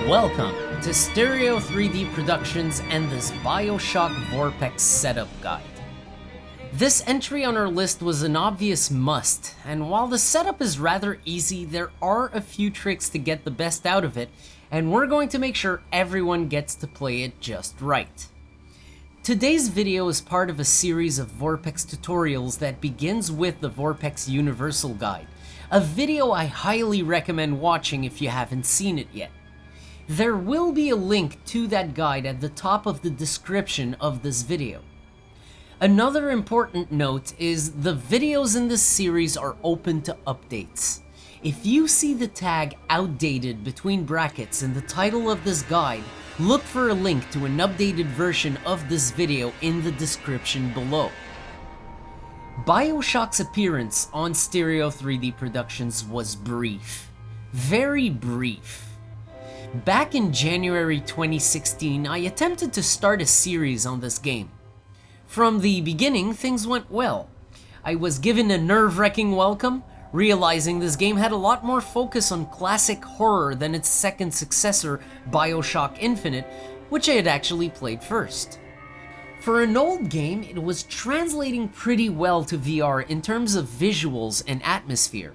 Welcome to Stereo 3D Productions and this Bioshock VorpX setup guide. This entry on our list was an obvious must, and while the setup is rather easy, there are a few tricks to get the best out of it, and we're going to make sure everyone gets to play it just right. Today's video is part of a series of VorpX tutorials that begins with the VorpX Universal Guide, a video I highly recommend watching if you haven't seen it yet. There will be a link to that guide at the top of the description of this video. Another important note is the videos in this series are open to updates. If you see the tag outdated between brackets in the title of this guide, look for a link to an updated version of this video in the description below. Bioshock's appearance on Stereo 3D Productions was brief. Very brief. Back in January 2016, I attempted to start a series on this game. From the beginning, things went well. I was given a nerve-wracking welcome, realizing this game had a lot more focus on classic horror than its second successor, Bioshock Infinite, which I had actually played first. For an old game, it was translating pretty well to VR in terms of visuals and atmosphere.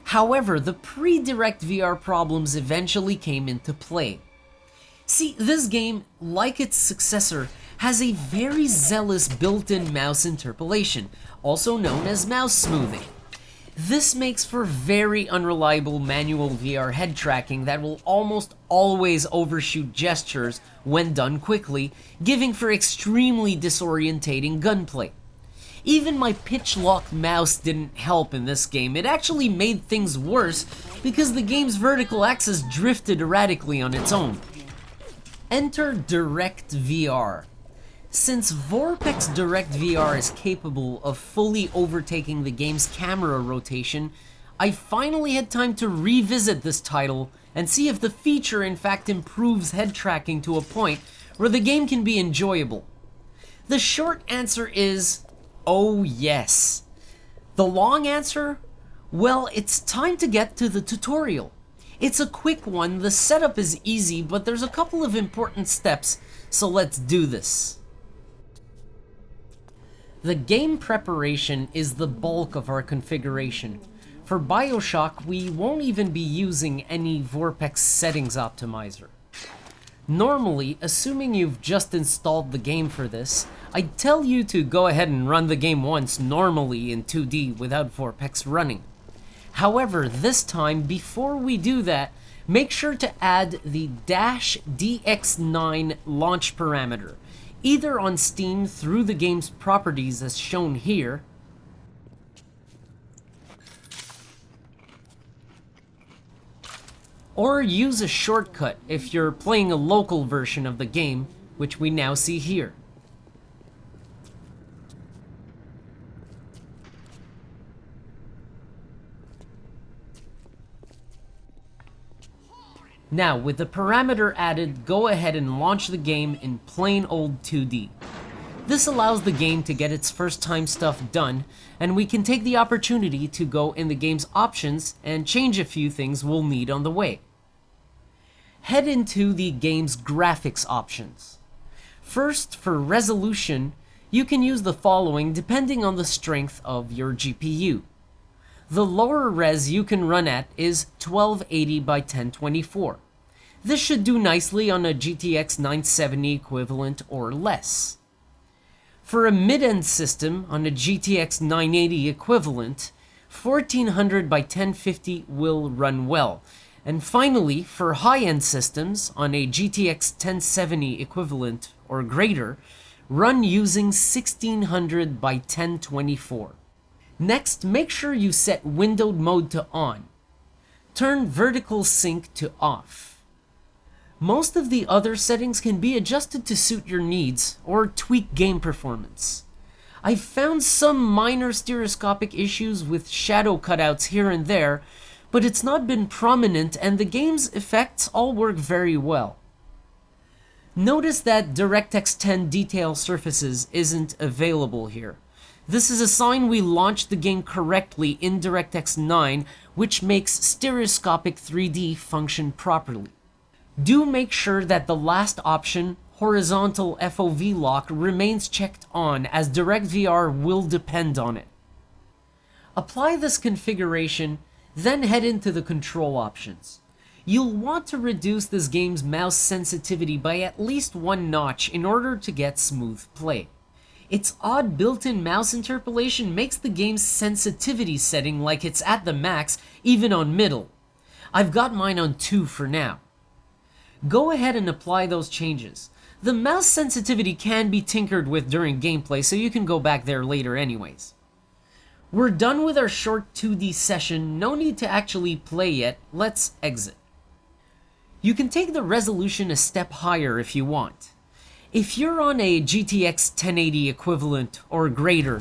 However, the pre-DirectVR problems eventually came into play. See, this game, like its successor, has a very zealous built-in mouse interpolation, also known as mouse smoothing. This makes for very unreliable manual VR head tracking that will almost always overshoot gestures when done quickly, giving for extremely disorientating gunplay. Even my pitch-locked mouse didn't help in this game. It actually made things worse because the game's vertical axis drifted erratically on its own. Enter DirectVR. Since VorpX DirectVR is capable of fully overtaking the game's camera rotation, I finally had time to revisit this title and see if the feature in fact improves head tracking to a point where the game can be enjoyable. The short answer is, oh yes. The long answer? Well, it's time to get to the tutorial. It's a quick one, the setup is easy, but there's a couple of important steps, so let's do this. The game preparation is the bulk of our configuration. For Bioshock, we won't even be using any VorpX settings optimizer. Normally, assuming you've just installed the game for this, I'd tell you to go ahead and run the game once normally in 2D without VorpX running. However, this time, before we do that, make sure to add the -DX9 launch parameter, either on Steam through the game's properties as shown here, or use a shortcut if you're playing a local version of the game, which we now see here. Now, with the parameter added, go ahead and launch the game in plain old 2D. This allows the game to get its first time stuff done, and we can take the opportunity to go in the game's options and change a few things we'll need on the way. Head into the game's graphics options. First, for resolution, you can use the following depending on the strength of your GPU. The lower res you can run at is 1280 by 1024. This should do nicely on a GTX 970 equivalent or less. For a mid-end system on a GTX 980 equivalent, 1400 by 1050 will run well. And finally, for high-end systems on a GTX 1070 equivalent or greater, run using 1600 by 1024. Next, make sure you set windowed mode to on. Turn vertical sync to off. Most of the other settings can be adjusted to suit your needs or tweak game performance. I've found some minor stereoscopic issues with shadow cutouts here and there, but it's not been prominent and the game's effects all work very well. Notice that DirectX 10 detail surfaces isn't available here. This is a sign we launched the game correctly in DirectX 9, which makes stereoscopic 3D function properly. Do make sure that the last option, horizontal FOV lock, remains checked on, as DirectVR will depend on it. Apply this configuration, then head into the control options. You'll want to reduce this game's mouse sensitivity by at least 1 notch in order to get smooth play. Its odd built-in mouse interpolation makes the game's sensitivity setting like it's at the max, even on middle. I've got mine on 2 for now. Go ahead and apply those changes. The mouse sensitivity can be tinkered with during gameplay, so you can go back there later anyways. We're done with our short 2D session, no need to actually play yet, let's exit. You can take the resolution a step higher if you want. If you're on a GTX 1080 equivalent or greater,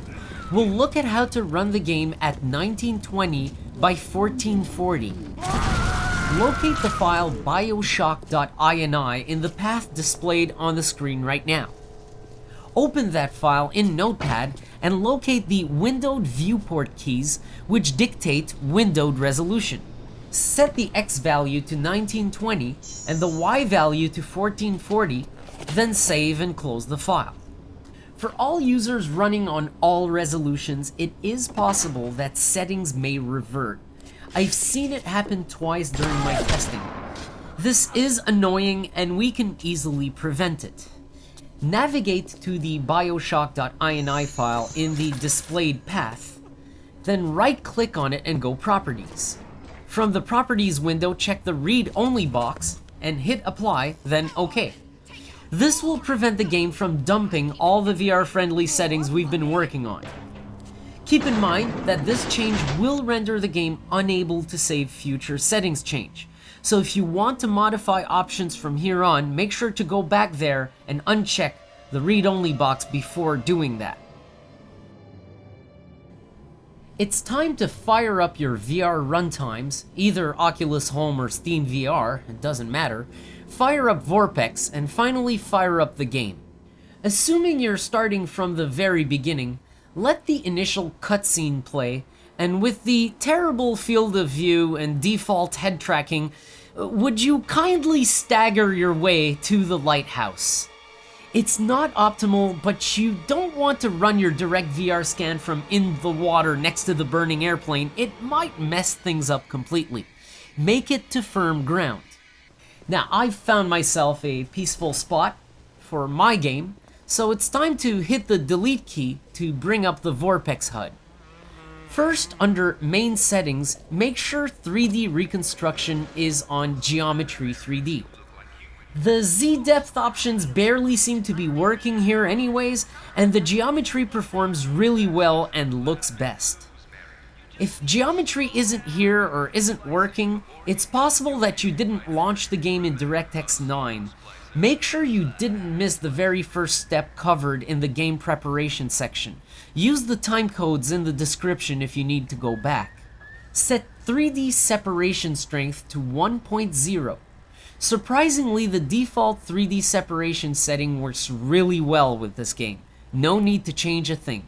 we'll look at how to run the game at 1920 by 1440. Locate the file bioshock.ini in the path displayed on the screen right now. Open that file in Notepad and locate the windowed viewport keys, which dictate windowed resolution. Set the X value to 1920 and the Y value to 1440, then save and close the file. For all users running on all resolutions, it is possible that settings may revert. I've seen it happen twice during my testing. This is annoying and we can easily prevent it. Navigate to the bioshock.ini file in the displayed path, then right-click on it and go Properties. From the Properties window, check the Read-Only box and hit Apply, then OK. This will prevent the game from dumping all the VR-friendly settings we've been working on. Keep in mind that this change will render the game unable to save future settings change. So if you want to modify options from here on, make sure to go back there and uncheck the read-only box before doing that. It's time to fire up your VR runtimes, either Oculus Home or SteamVR, it doesn't matter. Fire up VorpX and finally fire up the game. Assuming you're starting from the very beginning, let the initial cutscene play, and with the terrible field of view and default head tracking, would you kindly stagger your way to the lighthouse? It's not optimal, but you don't want to run your DirectVR scan from in the water next to the burning airplane. It might mess things up completely. Make it to firm ground. Now, I've found myself a peaceful spot for my game, so it's time to hit the delete key to bring up the VorpX HUD. First, under Main Settings, make sure 3D Reconstruction is on Geometry 3D. The Z-depth options barely seem to be working here anyways, and the geometry performs really well and looks best. If geometry isn't here or isn't working, it's possible that you didn't launch the game in DirectX 9. Make sure you didn't miss the very first step covered in the game preparation section. Use the timecodes in the description if you need to go back. Set 3D separation strength to 1.0. Surprisingly, the default 3D separation setting works really well with this game. No need to change a thing.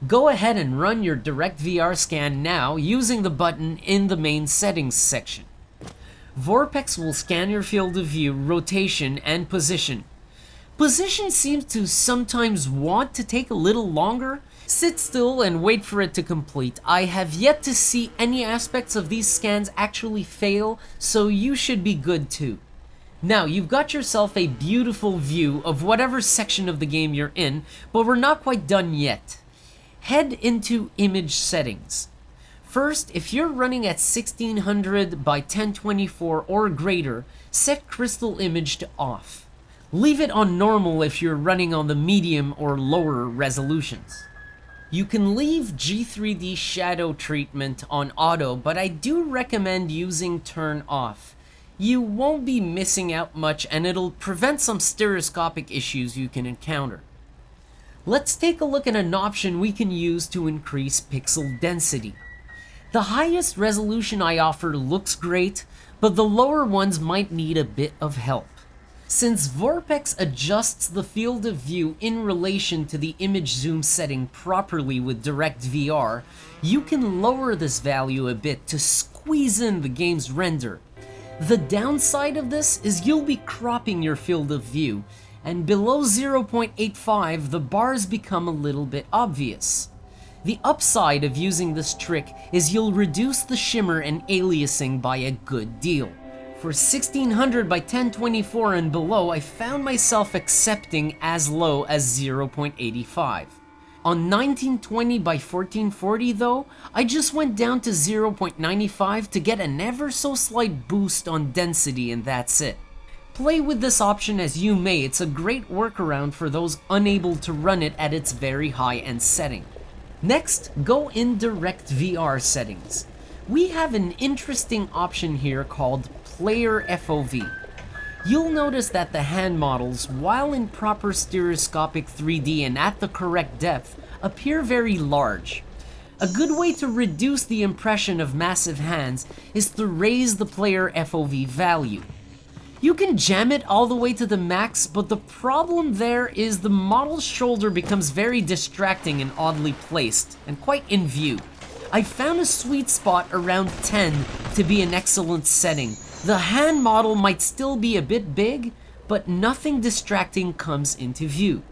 Go ahead and run your DirectVR scan now using the button in the main settings section. VorpX will scan your field of view, rotation, and position. Position seems to sometimes want to take a little longer. Sit still and wait for it to complete. I have yet to see any aspects of these scans actually fail, so you should be good too. Now, you've got yourself a beautiful view of whatever section of the game you're in, but we're not quite done yet. Head into Image Settings. First, if you're running at 1600 by 1024 or greater, set Crystal Image to off. Leave it on normal if you're running on the medium or lower resolutions. You can leave G3D shadow treatment on auto, but I do recommend using turn off. You won't be missing out much and it'll prevent some stereoscopic issues you can encounter. Let's take a look at an option we can use to increase pixel density. The highest resolution I offer looks great, but the lower ones might need a bit of help. Since VorpX adjusts the field of view in relation to the image zoom setting properly with DirectVR, you can lower this value a bit to squeeze in the game's render. The downside of this is you'll be cropping your field of view, and below 0.85 the bars become a little bit obvious. The upside of using this trick is you'll reduce the shimmer and aliasing by a good deal. For 1600 by 1024 and below, I found myself accepting as low as 0.85. On 1920 by 1440 though, I just went down to 0.95 to get an ever so slight boost on density, and that's it. Play with this option as you may, it's a great workaround for those unable to run it at its very high-end setting. Next, go in DirectVR settings. We have an interesting option here called Player FOV. You'll notice that the hand models, while in proper stereoscopic 3D and at the correct depth, appear very large. A good way to reduce the impression of massive hands is to raise the player FOV value. You can jam it all the way to the max, but the problem there is the model's shoulder becomes very distracting and oddly placed, and quite in view. I found a sweet spot around 10 to be an excellent setting. The hand model might still be a bit big, but nothing distracting comes into view.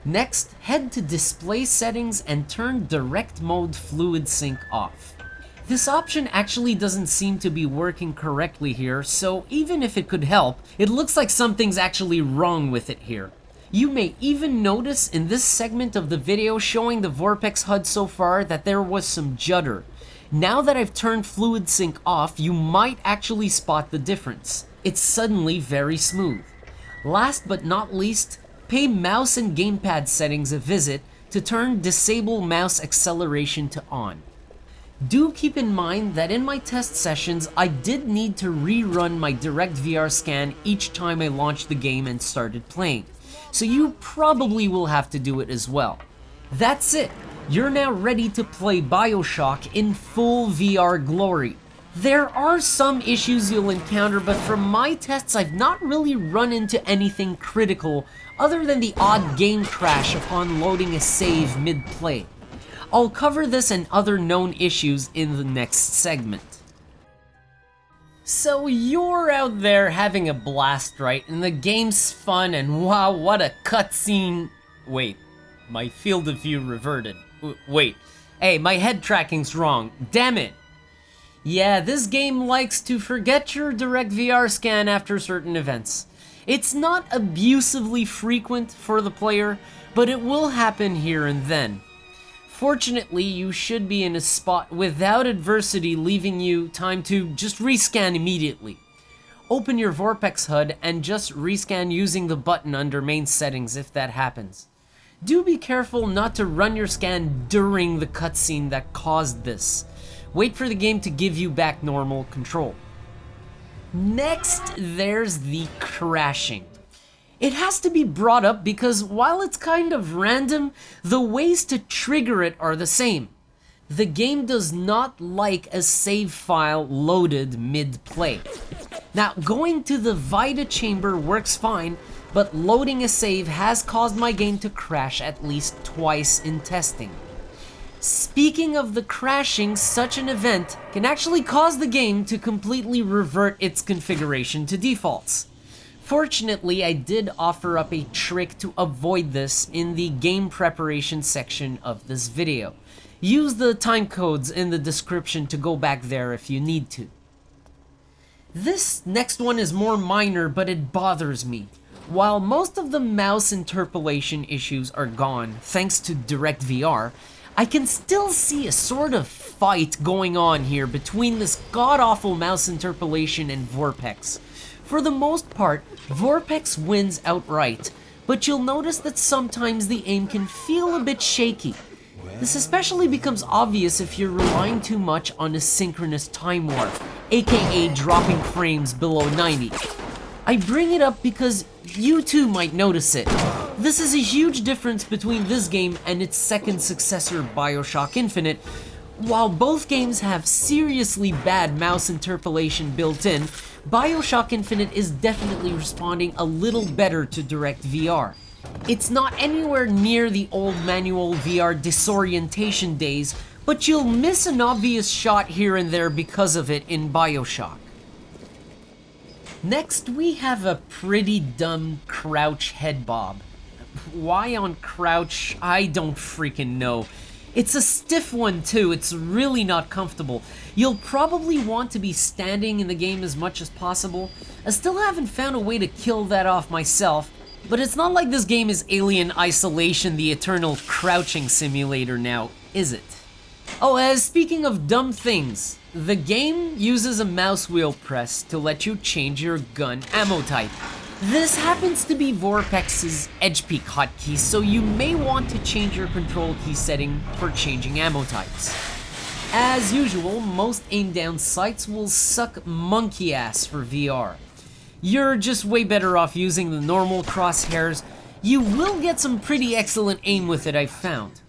Next, head to Display Settings and turn Direct Mode Fluid Sync off. This option actually doesn't seem to be working correctly here, so even if it could help, it looks like something's actually wrong with it here. You may even notice in this segment of the video showing the VorpX HUD so far that there was some judder. Now that I've turned Fluid Sync off, you might actually spot the difference. It's suddenly very smooth. Last but not least, pay mouse and gamepad settings a visit to turn Disable Mouse Acceleration to on. Do keep in mind that in my test sessions, I did need to rerun my DirectVR scan each time I launched the game and started playing, so you probably will have to do it as well. That's it! You're now ready to play Bioshock in full VR glory. There are some issues you'll encounter, but from my tests I've not really run into anything critical other than the odd game crash upon loading a save mid-play. I'll cover this and other known issues in the next segment. So you're out there having a blast, right? And the game's fun and wow, what a cutscene. Wait, my field of view reverted. Wait, hey, my head tracking's wrong. Damn it. Yeah, this game likes to forget your DirectVR scan after certain events. It's not abusively frequent for the player, but it will happen here and then. Fortunately, you should be in a spot without adversity leaving you time to just rescan immediately. Open your VorpX HUD and just rescan using the button under main settings if that happens. Do be careful not to run your scan during the cutscene that caused this. Wait for the game to give you back normal control. Next, there's the crashing. It has to be brought up because while it's kind of random, the ways to trigger it are the same. The game does not like a save file loaded mid-play. Now, going to the Vita chamber works fine, but loading a save has caused my game to crash at least twice in testing. Speaking of the crashing, such an event can actually cause the game to completely revert its configuration to defaults. Fortunately, I did offer up a trick to avoid this in the game preparation section of this video. Use the timecodes in the description to go back there if you need to. This next one is more minor, but it bothers me. While most of the mouse interpolation issues are gone thanks to DirectVR, I can still see a sort of fight going on here between this god-awful mouse interpolation and VorpX. For the most part, VorpX wins outright, but you'll notice that sometimes the aim can feel a bit shaky. This especially becomes obvious if you're relying too much on asynchronous time warp, aka dropping frames below 90. I bring it up because you too might notice it. This is a huge difference between this game and its second successor, Bioshock Infinite. While both games have seriously bad mouse interpolation built in, Bioshock Infinite is definitely responding a little better to DirectVR. It's not anywhere near the old manual VR disorientation days, but you'll miss an obvious shot here and there because of it in Bioshock. Next, we have a pretty dumb crouch head bob. Why on crouch? I don't freaking know. It's a stiff one too, it's really not comfortable. You'll probably want to be standing in the game as much as possible. I still haven't found a way to kill that off myself, but it's not like this game is Alien Isolation, the eternal crouching simulator now, is it? Oh, speaking of dumb things, the game uses a mouse wheel press to let you change your gun ammo type. This happens to be VorpX's edge peak hotkey, so you may want to change your control key setting for changing ammo types. As usual, most aim down sights will suck monkey ass for VR. You're just way better off using the normal crosshairs. You will get some pretty excellent aim with it, I've found.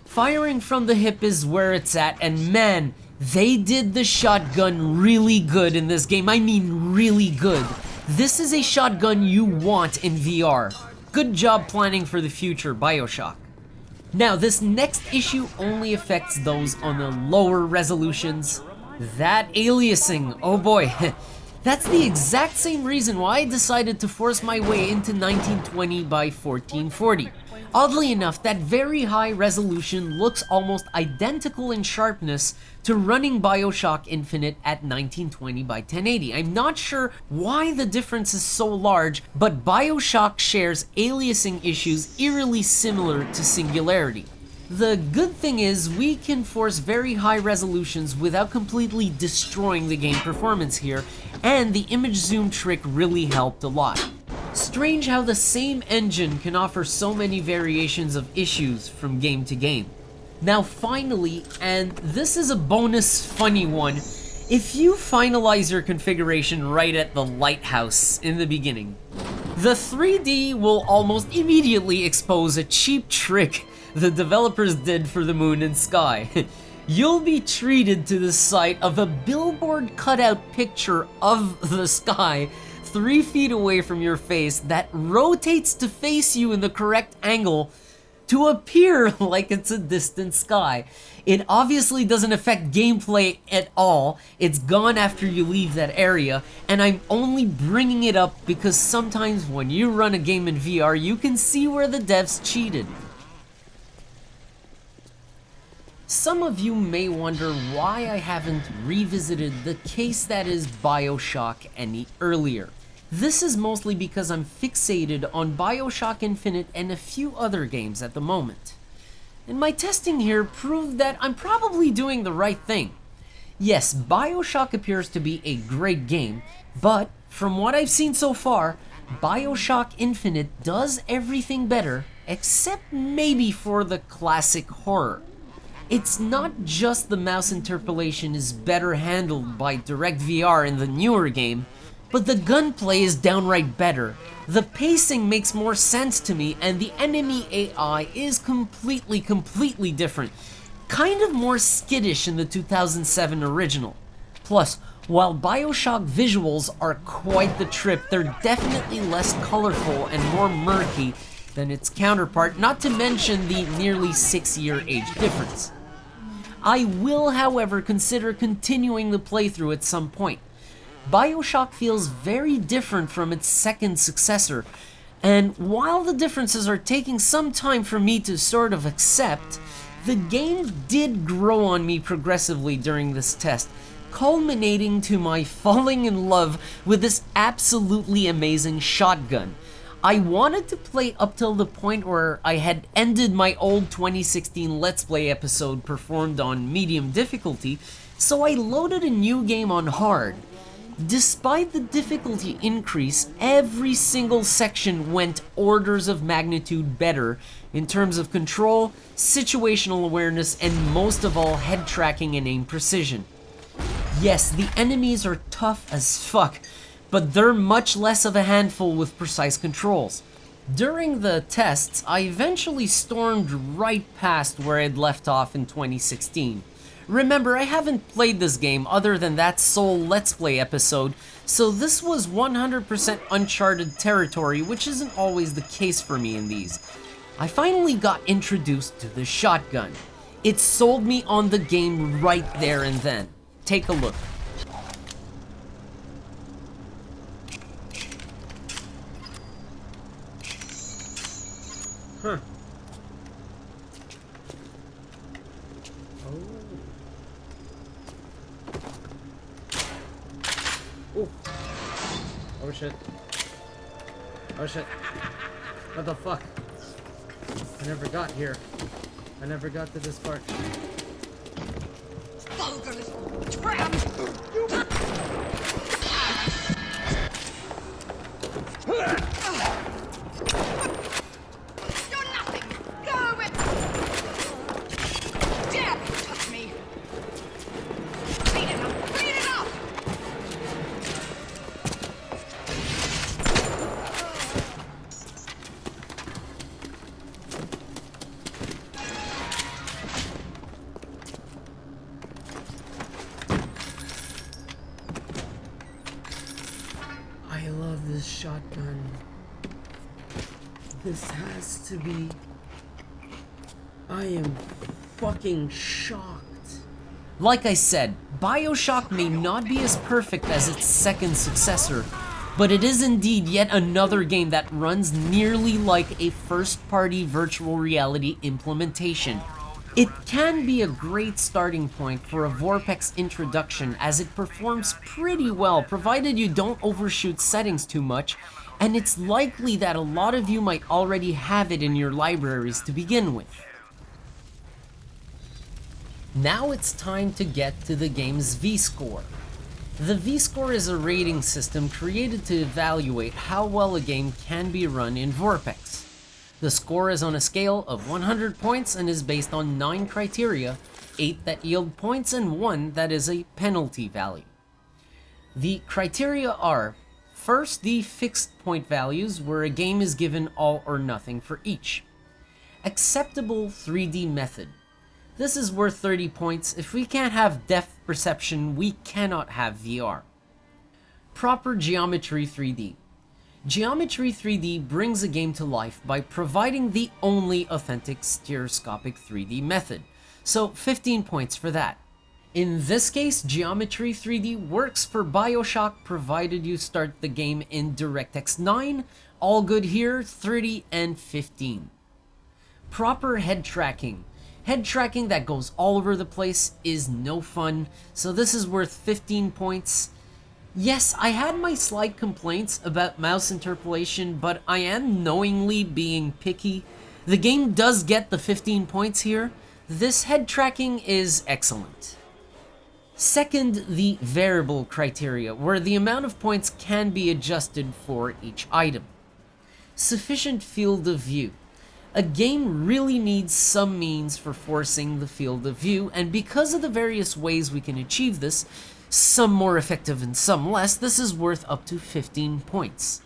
Firing from the hip is where it's at, and man, they did the shotgun really good in this game. I mean really good. This is a shotgun you want in VR. Good job planning for the future, Bioshock. Now, this next issue only affects those on the lower resolutions. That aliasing, oh boy. That's the exact same reason why I decided to force my way into 1920 by 1440. Oddly enough, that very high resolution looks almost identical in sharpness to running Bioshock Infinite at 1920 by 1080. I'm not sure why the difference is so large, but Bioshock shares aliasing issues eerily similar to Singularity. The good thing is we can force very high resolutions without completely destroying the game performance here, and the image zoom trick really helped a lot. Strange how the same engine can offer so many variations of issues from game to game. Now finally, and this is a bonus funny one, if you finalize your configuration right at the lighthouse in the beginning, the 3D will almost immediately expose a cheap trick the developers did for the moon and sky. You'll be treated to the sight of a billboard cutout picture of the sky 3 feet away from your face that rotates to face you in the correct angle to appear like it's a distant sky. It obviously doesn't affect gameplay at all. It's gone after you leave that area, and I'm only bringing it up because sometimes when you run a game in VR, you can see where the devs cheated. Some of you may wonder why I haven't revisited the case that is Bioshock any earlier. This is mostly because I'm fixated on Bioshock Infinite and a few other games at the moment. And my testing here proved that I'm probably doing the right thing. Yes, Bioshock appears to be a great game, but from what I've seen so far, Bioshock Infinite does everything better, except maybe for the classic horror. It's not just the mouse interpolation is better handled by DirectVR in the newer game, but the gunplay is downright better. The pacing makes more sense to me, and the enemy AI is completely different. Kind of more skittish in the 2007 original. Plus, while Bioshock visuals are quite the trip, they're definitely less colorful and more murky than its counterpart, not to mention the nearly 6-year age difference. I will, however, consider continuing the playthrough at some point. Bioshock feels very different from its second successor, and while the differences are taking some time for me to sort of accept, the game did grow on me progressively during this test, culminating to my falling in love with this absolutely amazing shotgun. I wanted to play up till the point where I had ended my old 2016 Let's Play episode performed on medium difficulty, so I loaded a new game on hard. Despite the difficulty increase, every single section went orders of magnitude better in terms of control, situational awareness, and most of all, head tracking and aim precision. Yes, the enemies are tough as fuck, but they're much less of a handful with precise controls. During the tests, I eventually stormed right past where I'd left off in 2016. Remember, I haven't played this game other than that sole Let's Play episode, so this was 100% uncharted territory, which isn't always the case for me in these. I finally got introduced to the shotgun. It sold me on the game right there and then. Take a look. Huh. Oh. Ooh. Oh shit. Oh shit. What the fuck? I never got here. I never got to this part. I love this shotgun. This has to be... I am fucking shocked. Like I said, Bioshock may not be as perfect as its second successor, but it is indeed yet another game that runs nearly like a first-party virtual reality implementation. It can be a great starting point for a VorpX introduction, as it performs pretty well provided you don't overshoot settings too much, and it's likely that a lot of you might already have it in your libraries to begin with. Now it's time to get to the game's vScore. The vScore is a rating system created to evaluate how well a game can be run in VorpX. The score is on a scale of 100 points and is based on 9 criteria, 8 that yield points and 1 that is a penalty value. The criteria are, first, the fixed point values, where a game is given all or nothing for each. Acceptable 3D method. This is worth 30 points. If we can't have depth perception, we cannot have VR. Proper geometry 3D. Geometry 3D brings a game to life by providing the only authentic stereoscopic 3D method, so 15 points for that. In this case, Geometry 3D works for Bioshock provided you start the game in DirectX 9, all good here, 30 and 15. Proper head tracking. Head tracking that goes all over the place is no fun, so this is worth 15 points. Yes, I had my slight complaints about mouse interpolation, but I am knowingly being picky. The game does get the 15 points here. This head tracking is excellent. Second, the variable criteria, where the amount of points can be adjusted for each item. Sufficient field of view. A game really needs some means for forcing the field of view, and because of the various ways we can achieve this, some more effective and some less, this is worth up to 15 points.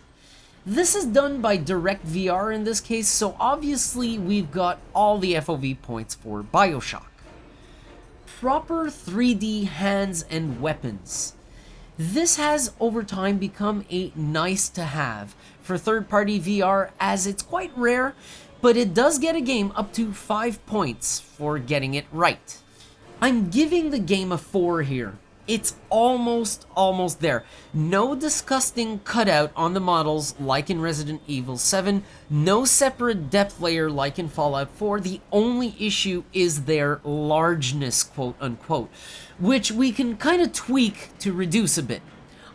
This is done by DirectVR in this case, so obviously we've got all the FOV points for Bioshock. Proper 3D hands and weapons. This has over time become a nice to have for third-party VR, as it's quite rare, but it does get a game up to 5 points for getting it right. I'm giving the game a 4 here. It's almost there. No disgusting cutout on the models like in Resident Evil 7, no separate depth layer like in Fallout 4. The only issue is their largeness, quote unquote, which we can kind of tweak to reduce a bit.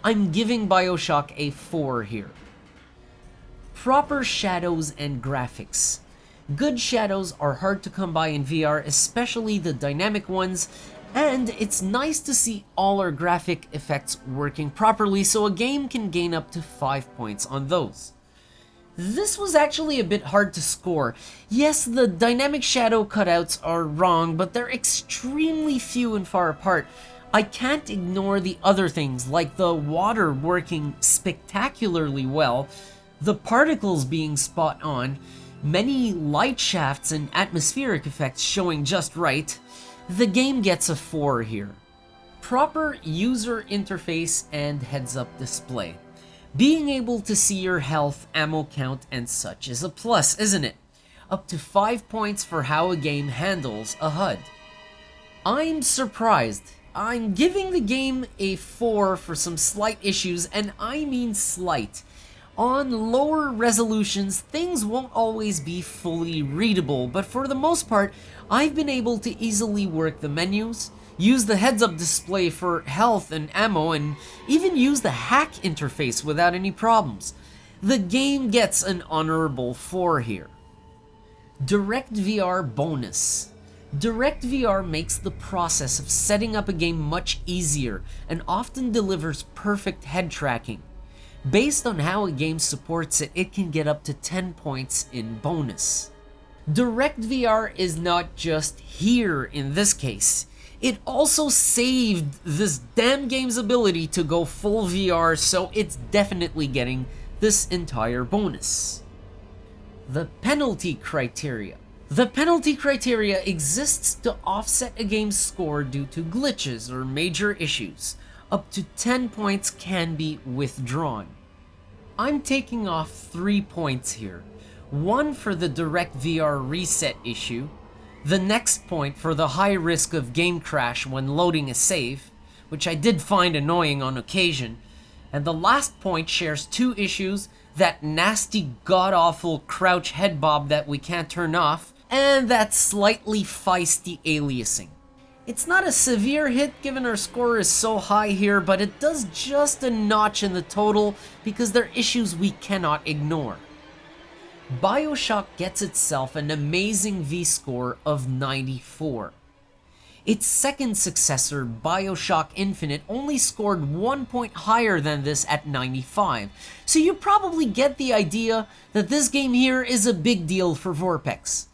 I'm giving Bioshock a 4 here. Proper shadows and graphics. Good shadows are hard to come by in VR, especially the dynamic ones, and it's nice to see all our graphic effects working properly, so a game can gain up to 5 points on those. This was actually a bit hard to score. Yes, the dynamic shadow cutouts are wrong, but they're extremely few and far apart. I can't ignore the other things, like the water working spectacularly well, the particles being spot on, many light shafts and atmospheric effects showing just right. The game gets a 4 here. Proper user interface and heads-up display. Being able to see your health, ammo count, and such is a plus, isn't it? Up to 5 points for how a game handles a HUD. I'm surprised. I'm giving the game a 4 for some slight issues, and I mean slight. On lower resolutions, things won't always be fully readable, but for the most part, I've been able to easily work the menus, use the heads-up display for health and ammo, and even use the hack interface without any problems. The game gets an honorable 4 here. DirectVR bonus. DirectVR makes the process of setting up a game much easier and often delivers perfect head tracking. Based on how a game supports it, it can get up to 10 points in bonus. DirectVR is not just here in this case. It also saved this damn game's ability to go full VR, so it's definitely getting this entire bonus. The penalty criteria. The penalty criteria exists to offset a game's score due to glitches or major issues. Up to 10 points can be withdrawn. I'm taking off 3 points here. 1 for the DirectVR reset issue, the next point for the high risk of game crash when loading a save, which I did find annoying on occasion, and the last point shares 2 issues, that nasty god-awful crouch head bob that we can't turn off, and that slightly feisty aliasing. It's not a severe hit given our score is so high here, but it does just a notch in the total because they're issues we cannot ignore. Bioshock gets itself an amazing vScore of 94. Its second successor, Bioshock Infinite, only scored 1 point higher than this at 95, so you probably get the idea that this game here is a big deal for VorpX.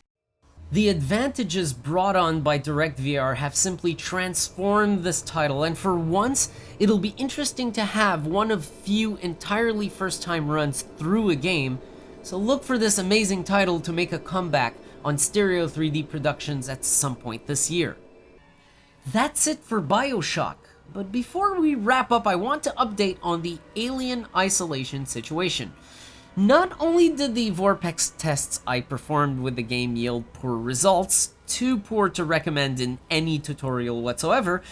The advantages brought on by DirectVR have simply transformed this title, and for once, it'll be interesting to have one of few entirely first-time runs through a game, so look for this amazing title to make a comeback on Stereo 3D Productions at some point this year. That's it for Bioshock, but before we wrap up, I want to update on the alien isolation situation. Not only did the VorpX tests I performed with the game yield poor results, too poor to recommend in any tutorial whatsoever,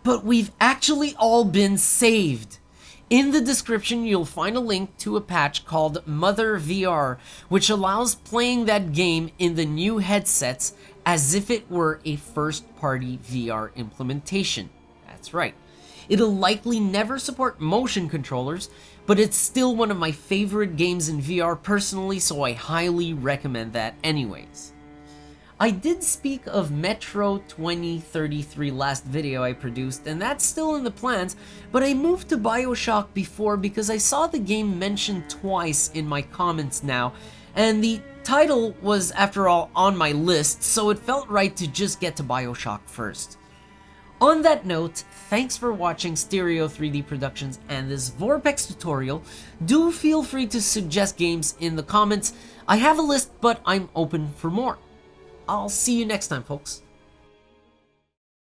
but we've actually all been saved. In the description, you'll find a link to a patch called Mother VR, which allows playing that game in the new headsets as if it were a first-party VR implementation. That's right. It'll likely never support motion controllers, but it's still one of my favorite games in VR personally, so I highly recommend that anyways. I did speak of Metro 2033 last video I produced, and that's still in the plans, but I moved to Bioshock before because I saw the game mentioned twice in my comments now, and the title was, after all, on my list, so it felt right to just get to Bioshock first. On that note, thanks for watching Stereo 3D Productions and this VorpX tutorial. Do feel free to suggest games in the comments. I have a list, but I'm open for more. I'll see you next time, folks.